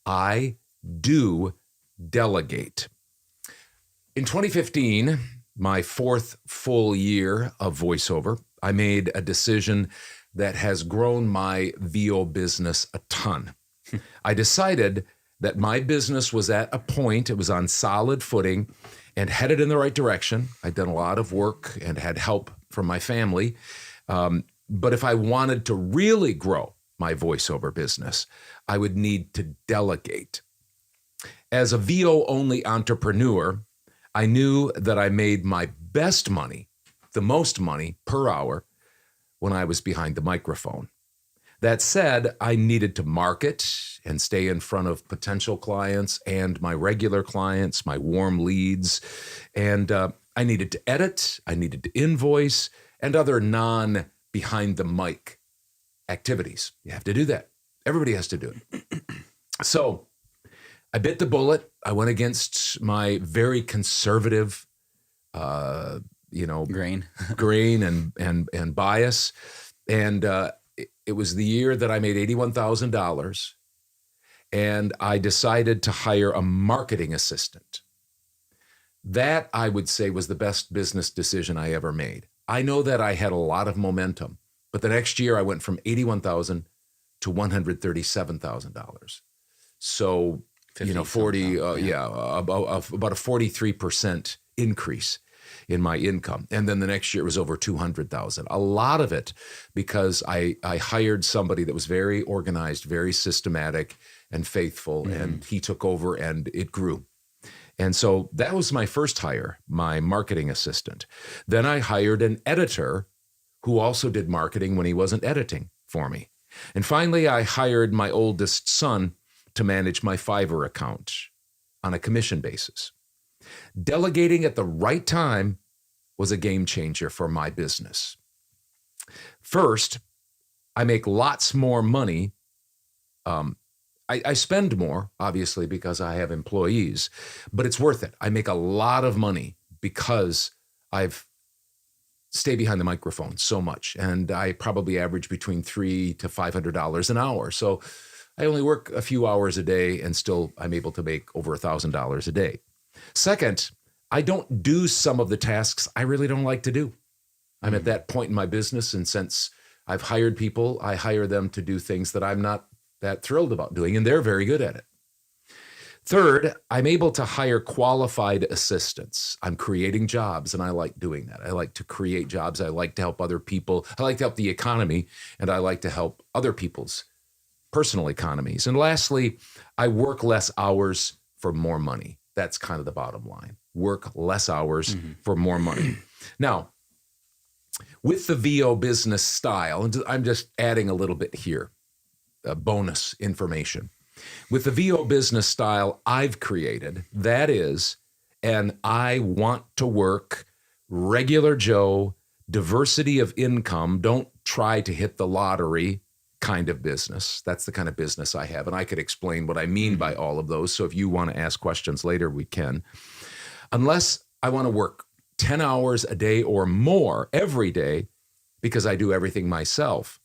I do delegate. In 2015, my fourth full year of voiceover, I made a decision that has grown my VO business a ton. I decided that my business was at a point, it was on solid footing and headed in the right direction. I'd done a lot of work and had help from my family. But if I wanted to really grow my voiceover business, I would need to delegate. As a VO-only entrepreneur, I knew that I made my best money, the most money per hour, when I was behind the microphone. That said, I needed to market and stay in front of potential clients and my regular clients, my warm leads. And I needed to edit, I needed to invoice, and other non-behind the mic activities. You have to do that. Everybody has to do it. So I bit the bullet. I went against my very conservative, grain and bias. And it was the year that I made $81,000, and I decided to hire a marketing assistant. That, I would say, was the best business decision I ever made. I know that I had a lot of momentum, but the next year I went from $81,000 to $137,000. So, 40, about a 43% increase in my income. And then the next year it was over 200,000. A lot of it because I hired somebody that was very organized, very systematic and faithful, and he took over and it grew. And so that was my first hire, my marketing assistant. Then I hired an editor who also did marketing when he wasn't editing for me. And finally, I hired my oldest son to manage my Fiverr account on a commission basis. Delegating at the right time was a game changer for my business. First, I make lots more money. I spend more, obviously, because I have employees, but it's worth it. I make a lot of money because I've stayed behind the microphone so much, and I probably average between $300 to $500 an hour. So I only work a few hours a day, and still I'm able to make over $1,000 a day. Second, I don't do some of the tasks I really don't like to do. I'm at that point in my business, and since I've hired people, I hire them to do things that I'm not that thrilled about doing, and they're very good at it. Third, I'm able to hire qualified assistants. I'm creating jobs, and I like doing that. I like to create jobs. I like to help other people. I like to help the economy, and I like to help other people's personal economies. And lastly, I work less hours for more money. That's kind of the bottom line. Work less hours for more money. Now, with the VO business style, and I'm just adding a little bit here, bonus information. With the VO business style I've created, that is, and I want to work regular Joe, diversity of income, don't try to hit the lottery kind of business. That's the kind of business I have. And I could explain what I mean by all of those. So if you want to ask questions later, we can. Unless I want to work 10 hours a day or more every day because I do everything myself,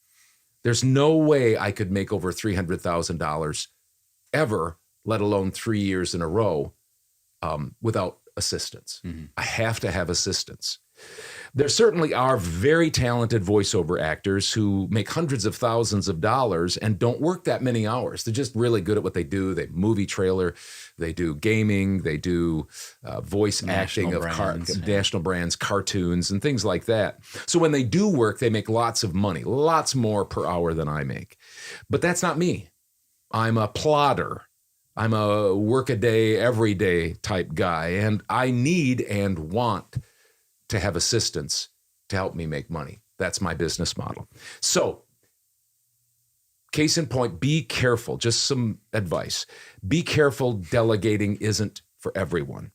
there's no way I could make over $300,000 ever, let alone 3 years in a row, without assistance. I have to have assistance. There certainly are very talented voiceover actors who make hundreds of thousands of dollars and don't work that many hours. They're just really good at what they do. They movie trailer, they do gaming, they do voice acting of national brands, cartoons, and things like that. So when they do work, they make lots of money, lots more per hour than I make. But that's not me. I'm a plodder. I'm a work a day, every day type guy, and I need and want to have assistance to help me make money. That's my business model. So, case in point, be careful. Just some advice. Be careful, delegating isn't for everyone.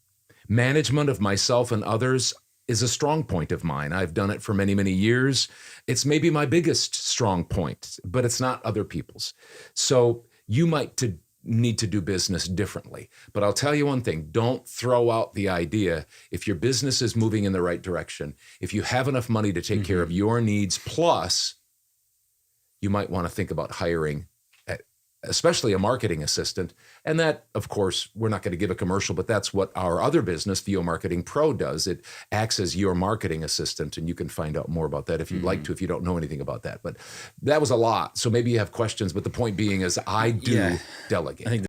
Management of myself and others is a strong point of mine. I've done it for many, many years. It's maybe my biggest strong point, but it's not other people's. So you might need to do business differently. But I'll tell you one thing, don't throw out the idea. If your business is moving in the right direction, if you have enough money to take care of your needs, plus you might want to think about hiring especially a marketing assistant. And that, of course, we're not going to give a commercial, but that's what our other business, VO Marketing Pro, does. It acts as your marketing assistant, and you can find out more about that if you'd like to, if you don't know anything about that. But that was a lot. So maybe you have questions, but the point being is I do delegate. I think